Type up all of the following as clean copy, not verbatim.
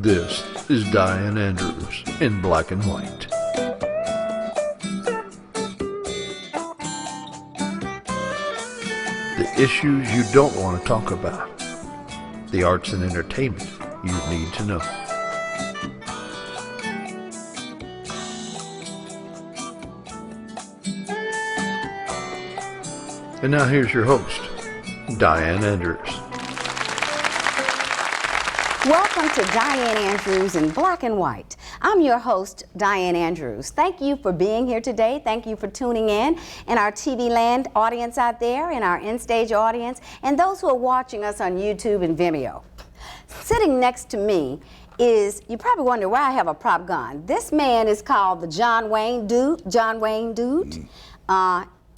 This is Dianne Andrews in Black and White. The issues you don't want to talk about. The arts and entertainment you need to know. And now here's your host, Dianne Andrews. Welcome to Dianne Andrews in Black and White. I'm your host, Dianne Andrews. Thank you for being here today. Thank you for tuning in, and our TV Land audience out there, and our in-stage audience, and those who are watching us on YouTube and Vimeo. Sitting next to me is, you probably wonder why I have a prop gun. This man is called the John Wayne Dude.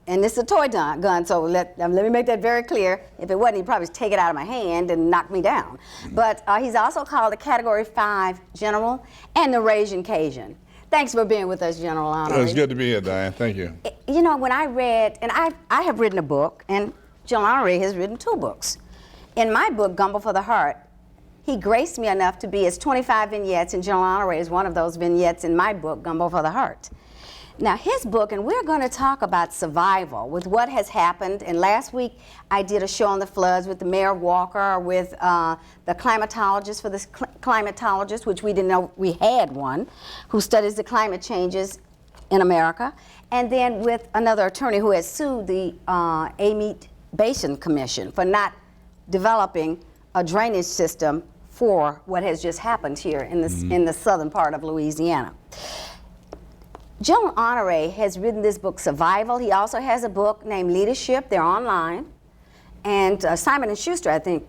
And this is a toy gun, so let me make that very clear. If it wasn't, he'd probably take it out of my hand and knock me down. But he's also called the Category 5 General and the Raging Cajun. Thanks for being with us, General Honore. It's good to be here, Diane. Thank you. You know, when I read, and I have written a book, and General Honore has written 2 books. In my book, Gumbo for the Heart, he graced me enough to be his 25 vignettes, and General Honore is one of those vignettes in my book, Gumbo for the Heart. Now, his book, and we're going to talk about survival with what has happened. And last week, I did a show on the floods with the Mayor of Walker, with the climatologist for the climatologist, which we didn't know we had one, who studies the climate changes in America. And then with another attorney who has sued the Amite Basin Commission for not developing a drainage system for what has just happened here in the southern part of Louisiana. General Honore has written this book, Survival. He also has a book named Leadership. They're online. And Simon & Schuster, I think,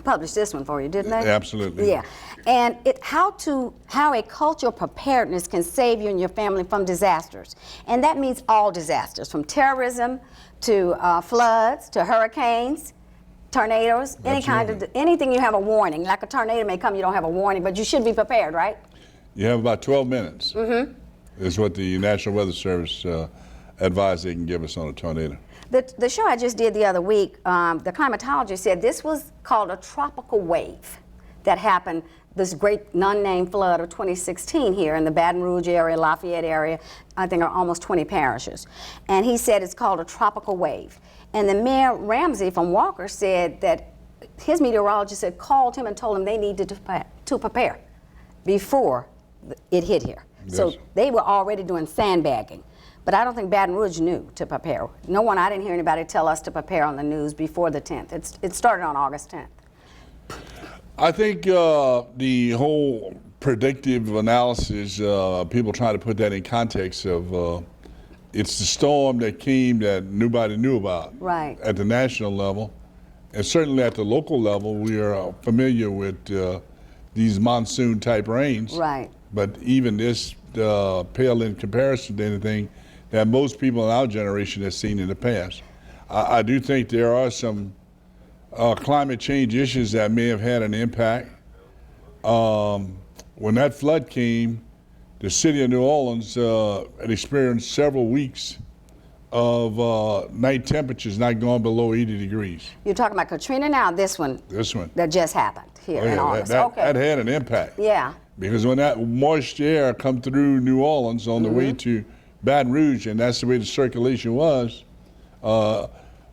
published this one for you, didn't they? Absolutely. Yeah. And how a cultural preparedness can save you and your family from disasters. And that means all disasters, from terrorism to floods to hurricanes, tornadoes, anything you have a warning. Like a tornado may come, you don't have a warning, but you should be prepared, right? You have about 12 minutes. Mm-hmm. Is what the National Weather Service advised they can give us on a tornado. The show I just did the other week, the climatologist said this was called a tropical wave that happened, this great unnamed flood of 2016 here in the Baton Rouge area, Lafayette area. I think are almost 20 parishes. And he said it's called a tropical wave. And the Mayor Ramsey from Walker said that his meteorologist had called him and told him they needed to prepare before it hit here. Yes. So they were already doing sandbagging. But I don't think Baton Rouge knew to prepare. I didn't hear anybody tell us to prepare on the news before the 10th. It started on August 10th. I think the whole predictive analysis, people try to put that in context of it's the storm that came that nobody knew about. Right. At the national level. And certainly at the local level, we are familiar with these monsoon type rains. Right. But even this pale in comparison to anything that most people in our generation have seen in the past. I do think there are some climate change issues that may have had an impact. When that flood came, the city of New Orleans had experienced several weeks of night temperatures not going below 80 degrees. You're talking about Katrina now, this one? This one. That just happened here in August. That had an impact. Yeah. Because when that moist air come through New Orleans on the way to Baton Rouge, and that's the way the circulation was,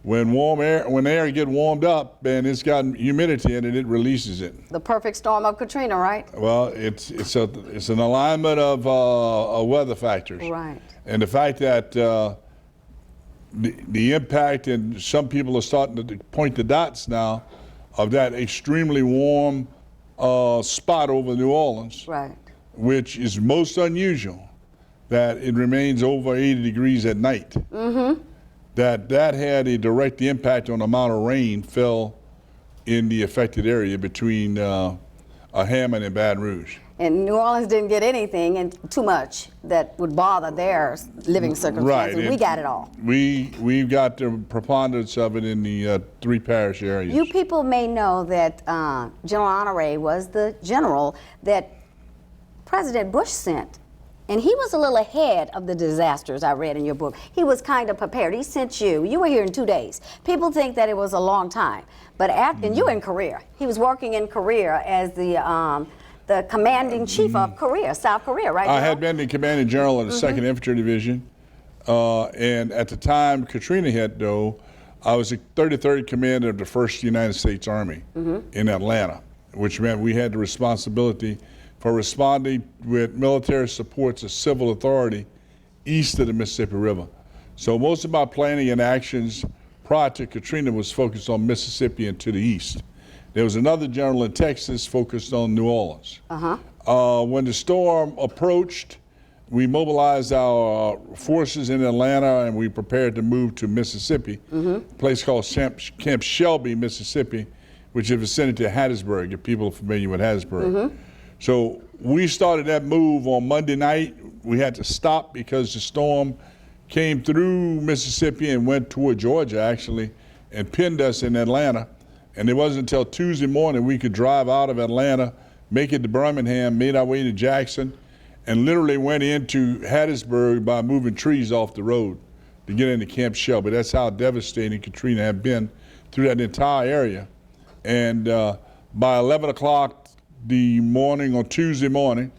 when air get warmed up and it's got humidity in it, it releases it. The perfect storm of Katrina, right? Well, it's an alignment of weather factors. Right. And the fact that the impact, and some people are starting to point the dots now, of that extremely warm spot over New Orleans, right, which is most unusual, that it remains over 80 degrees at night. Mm-hmm. That had a direct impact on the amount of rain fell in the affected area between Hammond and Baton Rouge. And New Orleans didn't get anything, and too much that would bother their living circumstances. Right. We got it all. We've got the preponderance of it in the 3 parish areas. You people may know that General Honore was the general that President Bush sent. And he was a little ahead of the disasters I read in your book. He was kind of prepared. He sent you. You were here in 2 days. People think that it was a long time. But and you were in Korea. He was working in Korea as the the commanding chief of Korea, South Korea, right? I General? had been the commanding general of the 2nd Infantry Division, and at the time Katrina hit, though, I was the 33rd commander of the 1st United States Army in Atlanta, which meant we had the responsibility for responding with military support to civil authority east of the Mississippi River. So most of my planning and actions prior to Katrina was focused on Mississippi and to the east. There was another general in Texas focused on New Orleans. When the storm approached, we mobilized our forces in Atlanta and we prepared to move to Mississippi, a place called Camp Shelby, Mississippi, which is vicinity of Hattiesburg, if people are familiar with Hattiesburg. So we started that move on Monday night. We had to stop because the storm came through Mississippi and went toward Georgia, actually, and pinned us in Atlanta. And it wasn't until Tuesday morning we could drive out of Atlanta, make it to Birmingham, made our way to Jackson, and literally went into Hattiesburg by moving trees off the road to get into Camp Shelby. That's how devastating Katrina had been through that entire area. And by 11 o'clock the morning on Tuesday morning,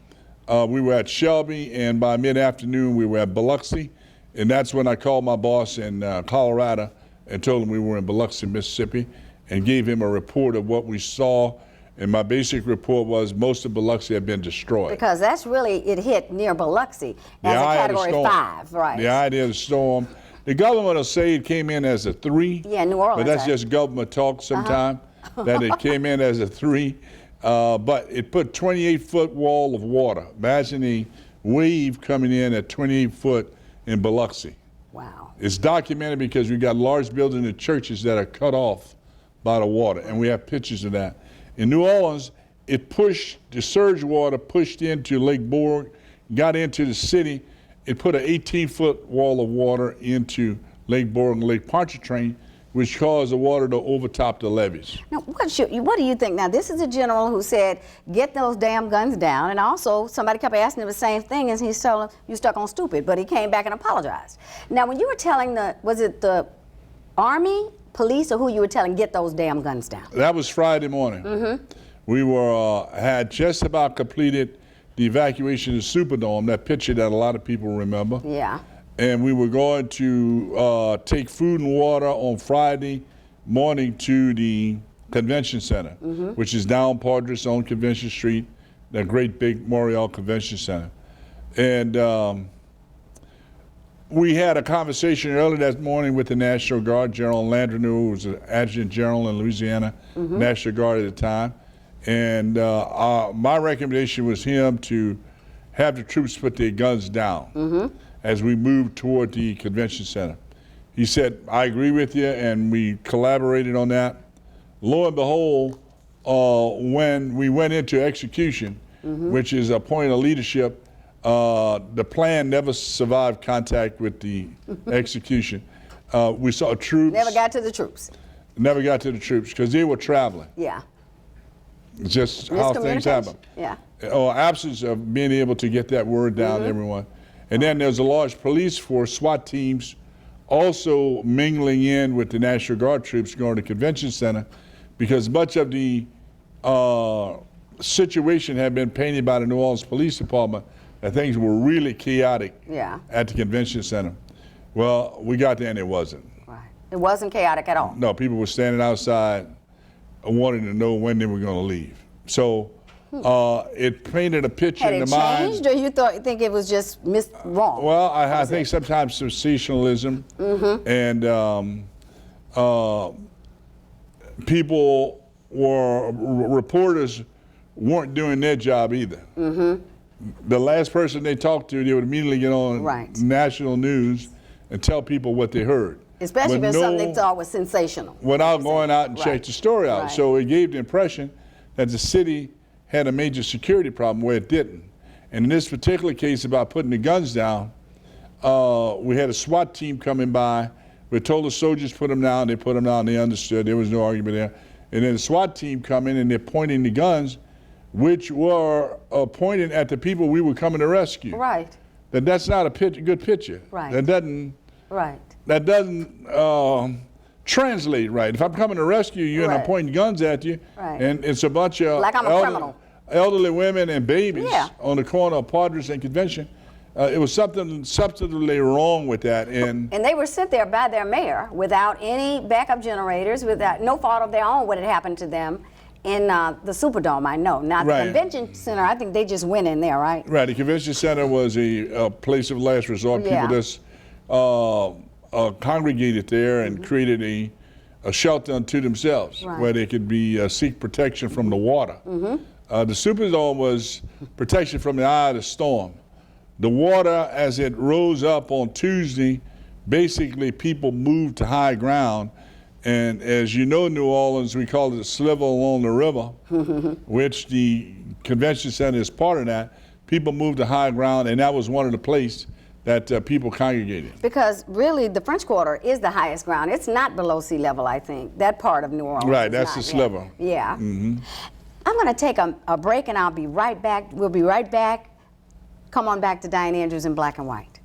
we were at Shelby, and by mid-afternoon we were at Biloxi. And that's when I called my boss in Colorado and told him we were in Biloxi, Mississippi, and gave him a report of what we saw. And my basic report was most of Biloxi had been destroyed. Because that's really, it hit near Biloxi as a Category 5, right? The idea of the storm. The government will say it came in as a 3. Yeah, New Orleans. But that's just government talk sometimes, that it came in as a 3. But it put 28-foot wall of water. Imagine the wave coming in at 28 foot in Biloxi. Wow. It's documented because we got large buildings and churches that are cut off by the water, and we have pictures of that. In New Orleans, it pushed, the surge water pushed into Lake Borgne, got into the city. It put an 18-foot wall of water into Lake Borgne, Lake Pontchartrain, which caused the water to overtop the levees. Now, what do you think? Now, this is a general who said, get those damn guns down. And also, somebody kept asking him the same thing, and he's telling him, you stuck on stupid. But he came back and apologized. Now, when you were telling was it the Army, police, or who you were telling, get those damn guns down? That was Friday morning. We had just about completed the evacuation of the Superdome, that picture that a lot of people remember. Yeah. And we were going to take food and water on Friday morning to the convention center, which is down Padres on Convention Street, that great big Memorial Convention Center. And we had a conversation early that morning with the National Guard, General Landreneau, who was an adjutant general in Louisiana, National Guard at the time. And my recommendation was him to have the troops put their guns down as we moved toward the convention center. He said, I agree with you, and we collaborated on that. Lo and behold, when we went into execution, which is a point of leadership, the plan never survived contact with the execution. We saw troops. Never got to the troops. Never got to the troops because they were traveling. Yeah. It's just how things happen. Yeah. Or absence of being able to get that word down to everyone. And then there's a large police force, SWAT teams, also mingling in with the National Guard troops going to the convention center, because much of the situation had been painted by the New Orleans Police Department that things were really chaotic at the convention center. Well, we got there and it wasn't. Right. It wasn't chaotic at all. No, people were standing outside wanting to know when they were going to leave. So it painted a picture in the mind. Had it changed, or you think it was just wrong? Well, I think sometimes sensationalism and people reporters weren't doing their job either. The last person they talked to, they would immediately get on national news and tell people what they heard. Especially if it's something they thought was sensational. Without going out and check the story out. So it gave the impression that the city had a major security problem where it didn't. And in this particular case about putting the guns down, we had a SWAT team coming by. We told the soldiers put them down. They put them down. They understood. There was no argument there. And then the SWAT team come in and they're pointing the guns, which were pointing at the people we were coming to rescue. Right. That's not a good picture. Right. That doesn't. Right. That doesn't translate right. If I'm coming to rescue you and I'm pointing guns at you, and it's a bunch of like I'm a criminal. elderly women and babies Yeah. on the corner of Padres and Convention. It was something substantively wrong with that. And they were sent there by their mayor without any backup generators, without no fault of their own what had happened to them in the Superdome, I know. Now, Right. the convention center, I think they just went in there, right? right, the convention center was a place of last resort. Yeah. People just congregated there and created a shelter unto themselves Right. where they could be seek protection from the water. The Superdome was protection from the eye of the storm. The water, as it rose up on Tuesday, basically people moved to high ground. And as you know, New Orleans, we call it a sliver along the river, which the convention center is part of that. People moved to high ground, and that was one of the places that people congregated. Because really, the French Quarter is the highest ground. It's not below sea level, I think. That part of New Orleans. Right, is that's not, the sliver. Yeah. I'm going to take a break, and I'll be right back. We'll be right back. Come on back to Dianne Andrews in Black and White.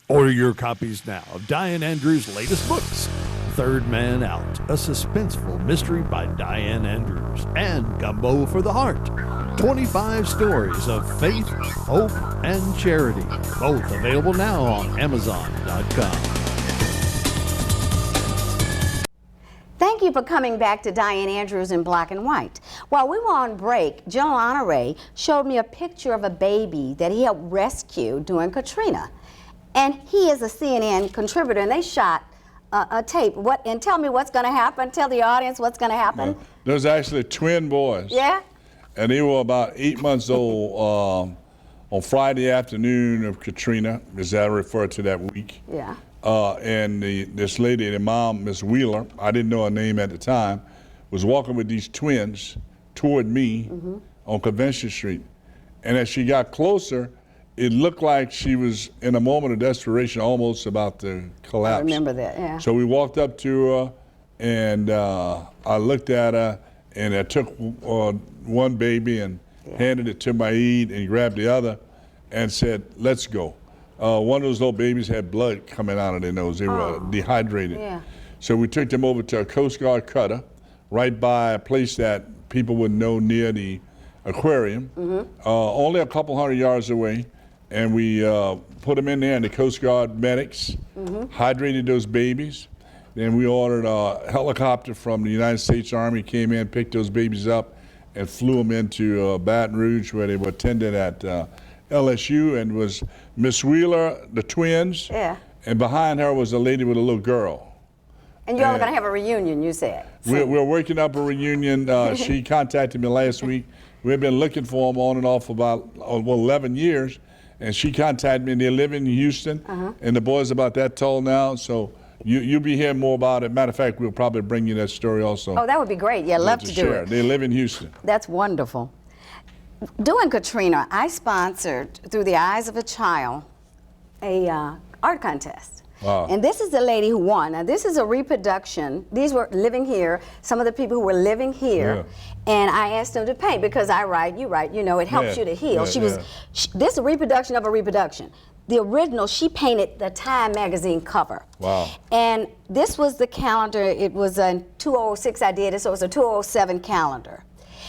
Order your copies now of Dianne Andrews' latest books, Third Man Out, a suspenseful mystery by Dianne Andrews, and Gumbo for the Heart, 25 stories of faith, hope, and charity, both available now on Amazon.com. Thank you for coming back to Dianne Andrews in Black and White. While we were on break, General Honore showed me a picture of a baby that he helped rescue during Katrina. And he is a CNN contributor, and they shot a tape. And tell me what's going to happen. Tell the audience what's going to happen. Those are actually twin boys. Yeah? And they were about 8 months old on Friday afternoon of Katrina, as I refer to that week. Yeah. And this lady, the mom, Miss Wheeler, I didn't know her name at the time, was walking with these twins toward me on Convention Street. And as she got closer, it looked like she was in a moment of desperation, almost about to collapse. I remember that, yeah. So we walked up to her, and I looked at her, and I took one baby and handed it to my aide and grabbed the other and said, "Let's go." One of those little babies had blood coming out of their nose. They were dehydrated. Yeah. So we took them over to a Coast Guard cutter right by a place that people would know near the aquarium, only a couple hundred yards away. And we put them in there, and the Coast Guard medics hydrated those babies. Then we ordered a helicopter from the United States Army, came in, picked those babies up, and flew them into Baton Rouge, where they were attended at LSU, and was Miss Wheeler, the twins, and behind her was a lady with a little girl. And y'all are going to have a reunion, you said. We're working up a reunion. She contacted me last week. We've been looking for them on and off for about 11 years. And she contacted me, and they live in Houston, and the boy's about that tall now, so you'll be hearing more about it. Matter of fact, we'll probably bring you that story also. Oh, that would be great. Yeah, love to do share. it. They live in Houston. That's wonderful. During Katrina, I sponsored, through the eyes of a child, a art contest. Wow. And this is the lady who won. Now, this is a reproduction. These were living here, some of the people who were living here. And I asked them to paint because I write, you write, you know, it helps you to heal. This is a reproduction of a reproduction. The original, she painted the Time magazine cover. Wow. And this was the calendar. It was in 2006 I did it, so it was a 2007 calendar.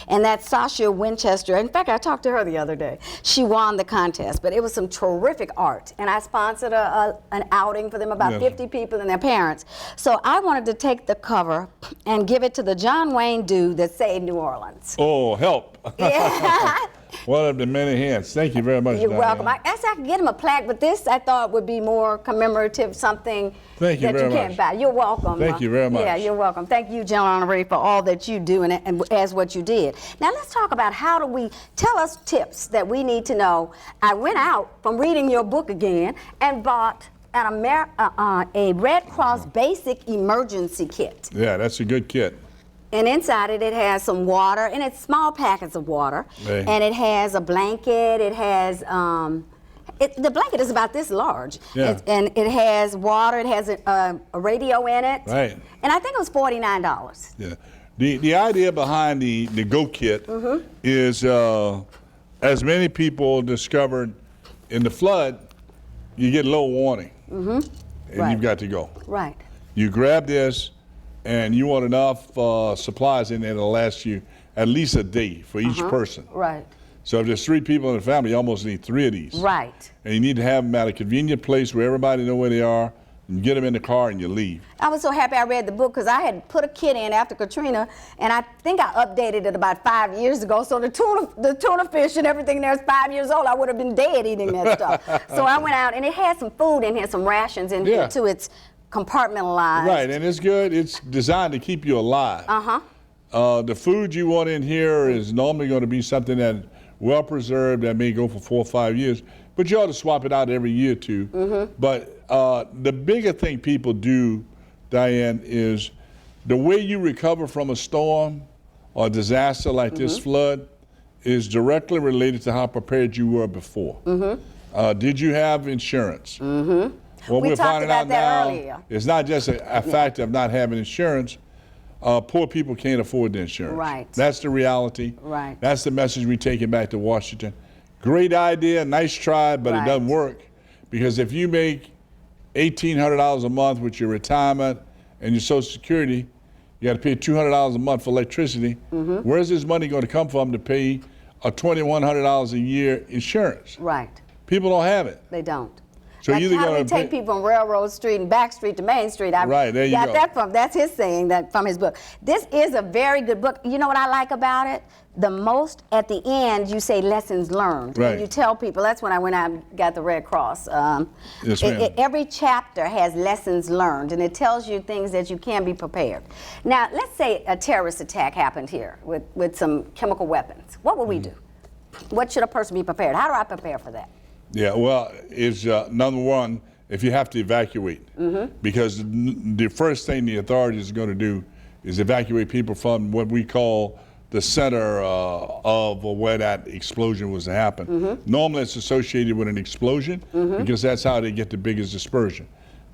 And that's Sasha Winchester. In fact, I talked to her the other day. She won the contest, but it was some terrific art. And I sponsored an outing for them, about 50 people and their parents. So I wanted to take the cover and give it to the John Wayne dude that saved New Orleans. Oh, help. Yeah. One of the many hands. Thank you very much, You're Dianne. welcome. I guess I could get him a plaque, but this I thought would be more commemorative, something Thank you that very you can't much. buy. You're welcome. Thank you very much. Yeah, you're welcome. Thank you, General Honore, for all that you do and as what you did. Now let's talk about how do we, tell us tips that we need to know. I went out from reading your book again and bought a Red Cross basic emergency kit. Yeah, that's a good kit. And inside it has some water, and it's small packets of water. Hey. And it has a blanket. It has, the blanket is about this large. Yeah. And it has water. It has a radio in it. Right. And I think it was $49. Yeah. The idea behind the Go Kit is, as many people discovered in the flood, you get low warning, and Right. you've got to go. Right. You grab this, and you want enough supplies in there to last you at least a day for each person. Right. So if there's 3 people in the family, you almost need 3 of these. Right. And you need to have them at a convenient place where everybody know where they are, and get them in the car and you leave. I was so happy I read the book because I had put a kit in after Katrina, and I think I updated it about 5 years ago. So the tuna fish and everything there is 5 years old. I would have been dead eating that stuff. So I went out, and it had some food in here, some rations in here too. It's compartmentalized. Right, and it's good. It's designed to keep you alive. The food you want in here is normally going to be something that well preserved that may go for 4 or 5 years, but you ought to swap it out every year or two. But the bigger thing people do, Diane, is the way you recover from a storm or a disaster like this flood is directly related to how prepared you were before. Did you have insurance? What We we're talked finding about out that now earlier. is not just a fact of not having insurance. Poor people can't afford the insurance. Right. That's the reality. Right. That's the message we're taking back to Washington. Great idea, nice try, but it Right. doesn't work. Because if you make $1,800 a month with your retirement and your Social Security, you got to pay $200 a month for electricity. Where's this money going to come from to pay a $2,100 a year insurance? Right. People don't have it. They don't. So Like, either how do we gonna take pay- people from Railroad Street and Back Street to Main Street? I Right, there you got go. that from, that's his saying, that from his book. This is a very good book. You know what I like about it? The most, at the end, you say lessons learned. Right. And you tell people, that's when I went out and got the Red Cross. Yes, ma'am. Every chapter has lessons learned, and it tells you things that you can be prepared. Now, let's say a terrorist attack happened here with some chemical weapons. What would we do? What should a person be prepared? How do I prepare for that? Yeah, well, it's number one, if you have to evacuate, because the first thing the authorities are going to do is evacuate people from what we call the center of where that explosion was to happen. Normally it's associated with an explosion because that's how they get the biggest dispersion.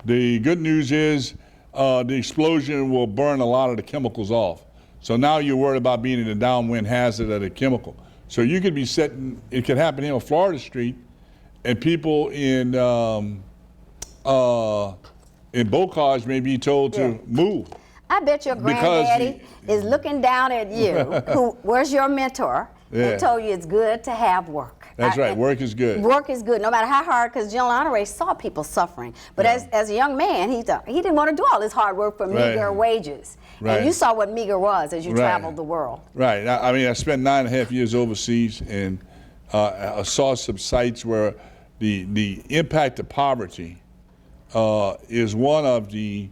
The good news is the explosion will burn a lot of the chemicals off. So now you're worried about being in the downwind hazard of the chemical. So you could be sitting, it could happen here on Florida Street, and people in boat cars may be told to move. I bet your Because granddaddy is looking down at you, who was your mentor, Yeah. and told you it's good to have work. That's right, work is good. Work is good, no matter how hard, because General Honore saw people suffering. But as a young man, he didn't want to do all this hard work for meager wages. Right. And you saw what meager was as you Right. traveled the world. Right, I mean, I spent 9.5 years overseas, and I saw some sites where the impact of poverty is one of the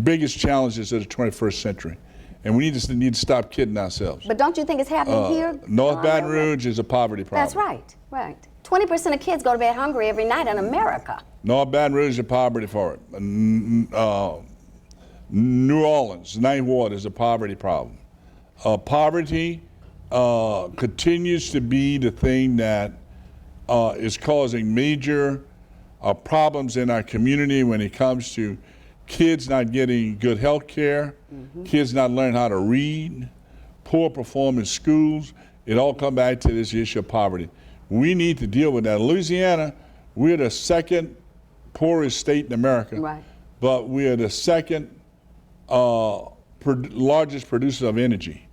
biggest challenges of the 21st century. And we need to stop kidding ourselves. But don't you think it's happening here? North Baton Rouge is a poverty problem. That's right, right. 20% of kids go to bed hungry every night in America. North Baton Rouge is a poverty for it. New Orleans, Ninth Ward is a poverty problem. Poverty continues to be the thing that is causing major problems in our community when it comes to kids not getting good health care, kids not learning how to read, poor performance schools. It all comes back to this issue of poverty. We need to deal with that. Louisiana, we're the second poorest state in America, Right. but we are the second largest producer of energy.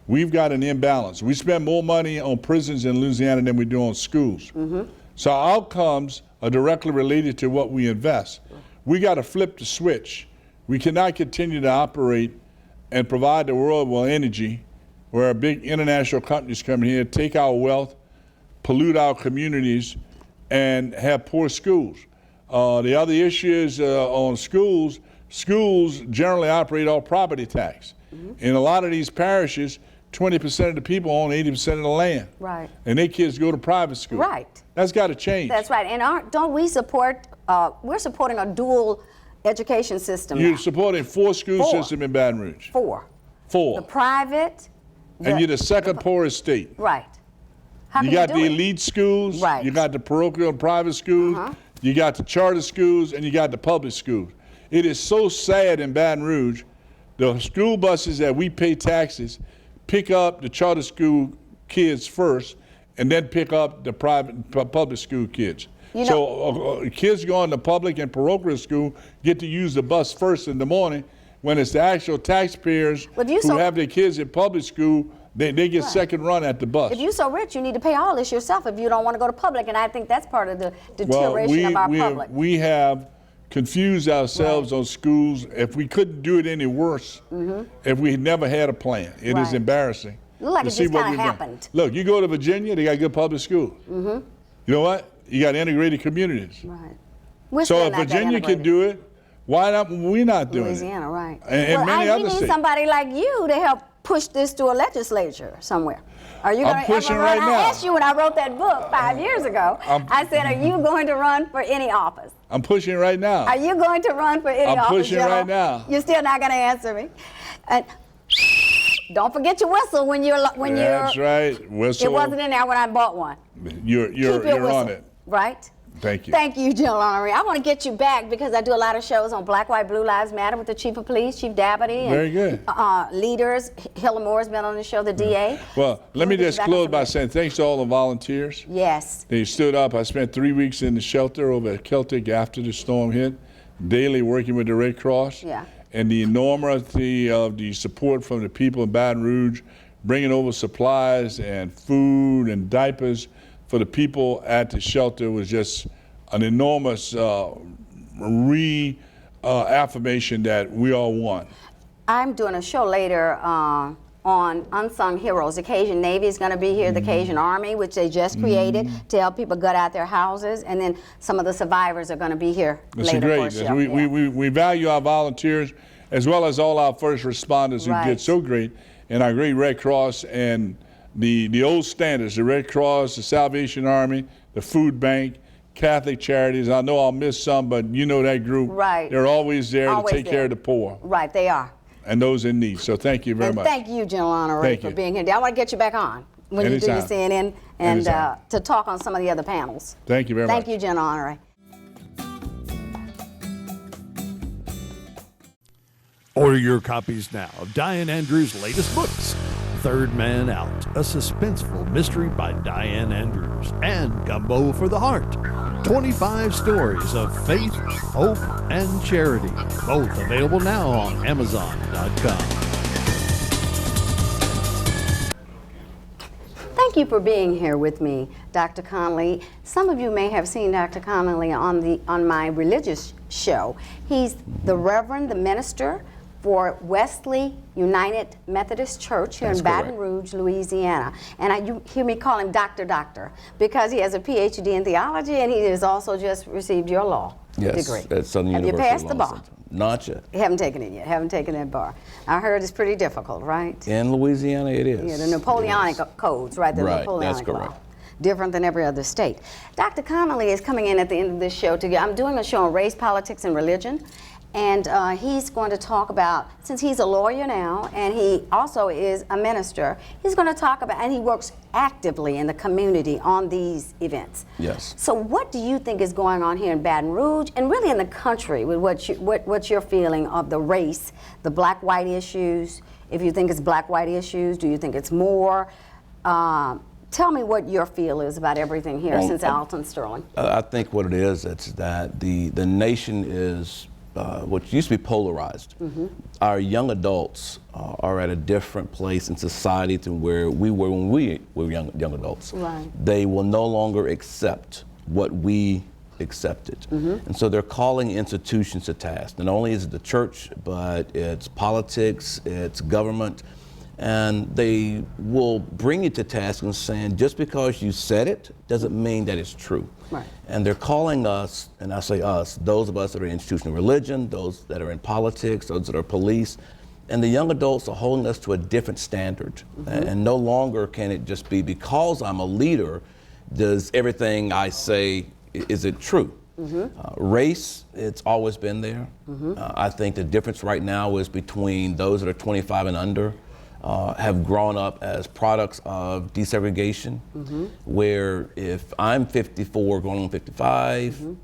We've got an imbalance. We spend more money on prisons in Louisiana than we do on schools. So our outcomes are directly related to what we invest. We got to flip the switch. We cannot continue to operate and provide the world with energy where big international companies come here, take our wealth, pollute our communities, and have poor schools. The other issue is on schools. Schools generally operate off property tax. In a lot of these parishes, 20% of the people own 80% of the land. Right. And their kids go to private school. Right. That's got to change. That's right. And don't we support, we're supporting a dual education system You're now. supporting 4 school Four. systems in Baton Rouge. 4. 4. The private. And you're the second poorest state. Right. How You can got do the it? elite schools, Right. you got the parochial and private schools, you got the charter schools, and you got the public schools. It is so sad in Baton Rouge, the school buses that we pay taxes pick up the charter school kids first, and then pick up the public school kids. You know- So kids going to public and parochial school get to use the bus first in the morning, when it's the actual taxpayers Well, you who saw- have their kids in public school They get second run at the bus. If you're so rich, you need to pay all this yourself if you don't want to go to public, and I think that's part of the deterioration of our public. We have confused ourselves on schools. If we couldn't do it any worse, if we had never had a plan, it is embarrassing. Look like to it see just what kind of we've done. happened. Look, you go to Virginia, they got good public schools. You know what? You got integrated communities. Right. We're So still if not that Virginia can integrated. do it, why not? We not doing Louisiana, it? right? And many we other need states. somebody like you to help push this to a legislature somewhere. Are you I'm going to pushing ever run? right I now. asked you when I wrote that book 5 years ago. I said, are you going to run for any office? I'm pushing right now. Are you going to run for any I'm office? pushing General? right now. You're still not going to answer me. And don't forget your whistle when you're That's right. Whistle. It wasn't in there when I bought one. You're Keep your whistle, on it. right? Thank you. Thank you, General Honore. I want to get you back because I do a lot of shows on Black, White, Blue Lives Matter with the Chief of Police, Chief Dabney, and Very good. Leaders. Hilla Moore's been on the show, the DA. Well, let me Get you just back close on by the- saying thanks to all the volunteers. Yes. They stood up. I spent 3 weeks in the shelter over at Celtic after the storm hit, daily working with the Red Cross. Yeah. And the enormity of the support from the people in Baton Rouge, bringing over supplies and food and diapers for the people at the shelter was just an enormous reaffirmation that we all won. I'm doing a show later on Unsung Heroes. The Cajun Navy is going to be here, the Cajun Army, which they just created to help people gut out their houses, and then some of the survivors are going to be here That's later great. for a show. We value our volunteers as well as all our first responders who Right. did so great, and our great Red Cross and the old standards, the Red Cross, the Salvation Army, the Food Bank, Catholic Charities. I know I'll miss some, but you know that group. Right. They're always there Always to take there. care of the poor Right, they are. and those in need. So thank you very And much. thank you, General Honore, Thank for you. being here. I want to get you back on when you do your Anytime. CNN and Anytime. to talk on some of the other panels. Thank you very Thank much. you, General Honore. Order your copies now of Dianne Andrews' latest books, Third Man Out, a suspenseful mystery by Dianne Andrews, and Gumbo for the Heart, 25 stories of faith, hope, and charity, both available now on Amazon.com. Thank you for being here with me, Dr. Connolly. Some of you may have seen Dr. Connolly on my religious show. He's the Reverend, the minister for Wesley United Methodist Church here in Baton Rouge, Louisiana. And you hear me call him Doctor, because he has a PhD in theology and he has also just received your law degree. Yes, at Southern Have University. you passed the Law bar? Center. Not yet. You haven't taken it yet, haven't taken that bar. I heard it's pretty difficult, right? In Louisiana, it is. Yeah, the Napoleonic codes, right? The Right, Napoleonic that's law. correct. Different than every other state. Dr. Connolly is coming in at the end of this show. I'm doing a show on race, politics, and religion. And he's going to talk about, since he's a lawyer now, and he also is a minister, he's going to talk about, and he works actively in the community on these events. Yes. So what do you think is going on here in Baton Rouge, and really in the country, with what you're feeling of the race, the black-white issues? If you think it's black-white issues, do you think it's more? Tell me what your feel is about everything here since Alton Sterling. I think what it is, it's that the nation is what used to be polarized. Our young adults are at a different place in society than where we were when we were young adults. Right. They will no longer accept what we accepted. And so they're calling institutions to task. Not only is it the church, but it's politics, it's government, and they will bring you to task and saying, just because you said it doesn't mean that it's true. Right. And they're calling us, and I say us, those of us that are in institutional religion, those that are in politics, those that are police, and the young adults are holding us to a different standard. And no longer can it just be because I'm a leader, does everything I say, is it true? Race, it's always been there. I think the difference right now is between those that are 25 and under, have grown up as products of desegregation, where if I'm 54 going on 55,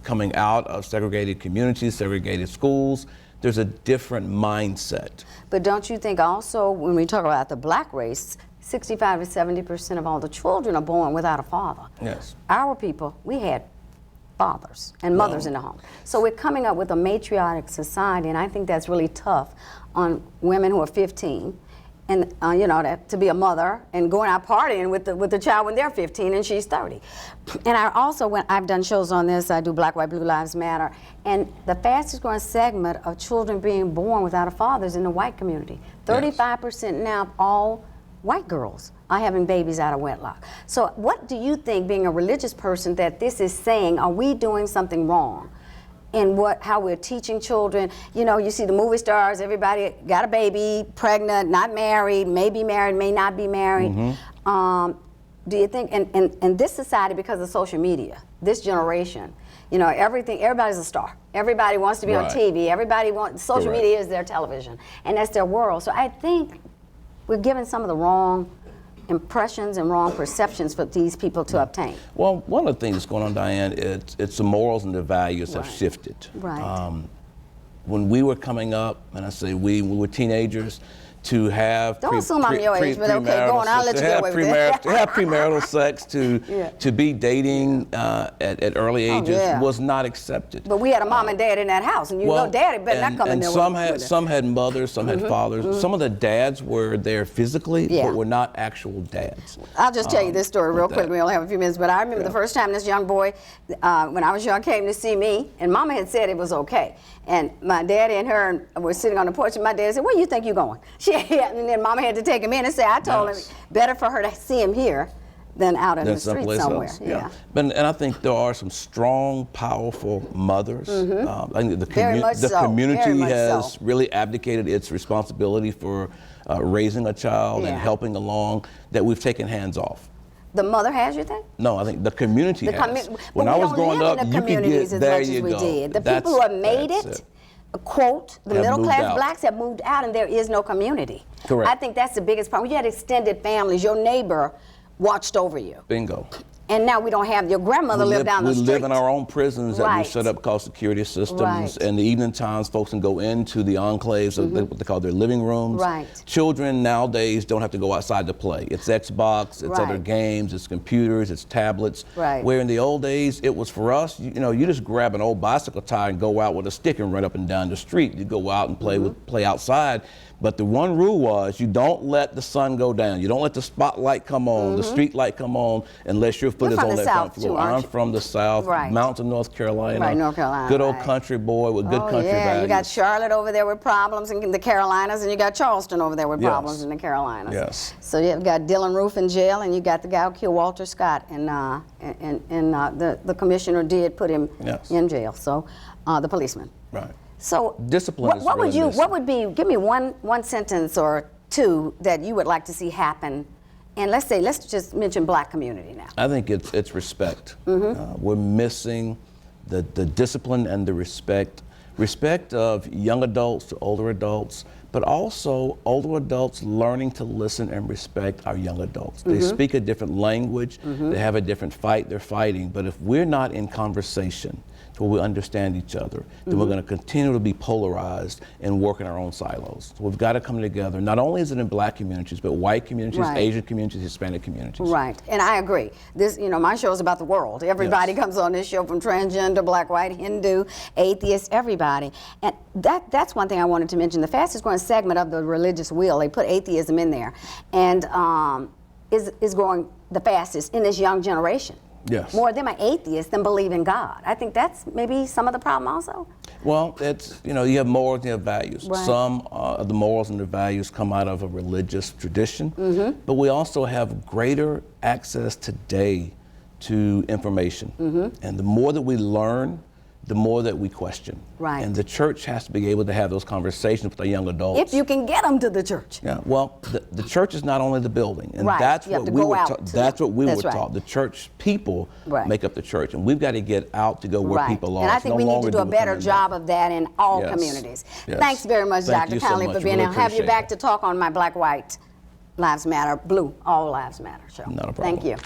coming out of segregated communities, segregated schools, there's a different mindset. But don't you think also, when we talk about the black race, 65 to 70% of all the children are born without a father. Yes. Our people, we had fathers and mothers in the home. So we're coming up with a matriarchic society, and I think that's really tough on women who are 15 and you know, to be a mother and going out partying with the child when they're 15 and she's 30. And I also, when I've done shows on this, I do Black, White, Blue Lives Matter, and the fastest growing segment of children being born without a father is in the white community. 35% now of all white girls are having babies out of wedlock. So what do you think, being a religious person, that this is saying? Are we doing something wrong in how we're teaching children? You know, you see the movie stars, everybody got a baby, pregnant, not married, may be married, may not be married. Do you think, in this society, because of social media, this generation, you know, everybody's a star. Everybody wants to be on TV. Everybody wants, social media is their television, and that's their world. So I think we're giving some of the wrong impressions and wrong perceptions for these people to obtain. Well, one of the things that's going on, Diane, it's the morals and the values have shifted. When we were coming up, and I say when we were teenagers, to have don't assume I'm your age, but okay, go on, I'll let you get away with it. To have premarital sex, to be dating at early ages was not accepted. But we had a mom and dad in that house, and you know daddy better not come in there with some had mothers, some had fathers. Some of the dads were there physically, but were not actual dads. I'll just tell you this story real quick. We only have a few minutes, but I remember the first time this young boy, when I was young, came to see me, and Mama had said it was okay. And my daddy and her were sitting on the porch, and my dad said, "Where you think you going?" And then Mama had to take him in and say, "I told him better for her to see him here than out in the street somewhere." And I think there are some strong, powerful mothers. I think the community has really abdicated its responsibility for raising a child and helping along, that we've taken hands off. The mother has, you think? No, I think the community has. When I was growing up, you could get, there you go. The people who have made it, quote, the middle class blacks have moved out, and there is no community. Correct. I think that's the biggest problem. You had extended families. Your neighbor watched over you. Bingo. And now we don't have, your grandmother lived down the street. We live in our own prisons that we set up called security systems. And the evening times, folks can go into the enclaves, what they call their living rooms. Children nowadays don't have to go outside to play. It's Xbox, it's other games, it's computers, it's tablets. Where in the old days, it was for us, you know, you just grab an old bicycle tire and go out with a stick and run up and down the street. You go out and play outside. But the one rule was, you don't let the sun go down. You don't let the spotlight come on, the street light come on, unless your foot is on that front floor. I'm from the South, Mountain, North Carolina. North Carolina. Good old country boy with good country values. You got Charlotte over there with problems in the Carolinas, and you got Charleston over there with problems in the Carolinas. So you've got Dylan Roof in jail, and you got the guy who killed Walter Scott, and the commissioner did put him in jail. So the policeman. So discipline what would be, give me one sentence or two that you would like to see happen, and let's just mention black community now. I think it's respect. We're missing the discipline and the respect of young adults to older adults, but also older adults learning to listen and respect our young adults. They speak a different language, they have a different fight they're fighting, but if we're not in conversation where we understand each other, then we're going to continue to be polarized and work in our own silos. So we've got to come together. Not only is it in black communities, but white communities, Asian communities, Hispanic communities. And I agree. This, you know, my show is about the world. Everybody comes on this show, from transgender, black, white, Hindu, atheist, everybody. And that's one thing I wanted to mention. The fastest growing segment of the religious wheel, they put atheism in there, and is growing the fastest in this young generation. More of them are atheists than believe in God. I think that's maybe some of the problem also. Well, it's, you know, you have morals and you have values. Some of the morals and the values come out of a religious tradition, but we also have greater access today to information. And the more that we learn, the more that we question. And the church has to be able to have those conversations with the young adults. If you can get them to the church. Well, the church is not only the building, and that's what we were taught. That's what we were taught. The church people make up the church, and we've got to get out to go where people are. And I think we need to do a better job of that in all communities. Thanks very much, Dr. Conley, for being here. I'll have you back to talk on my Black, White Lives Matter, Blue, All Lives Matter show. Not a problem. Thank you.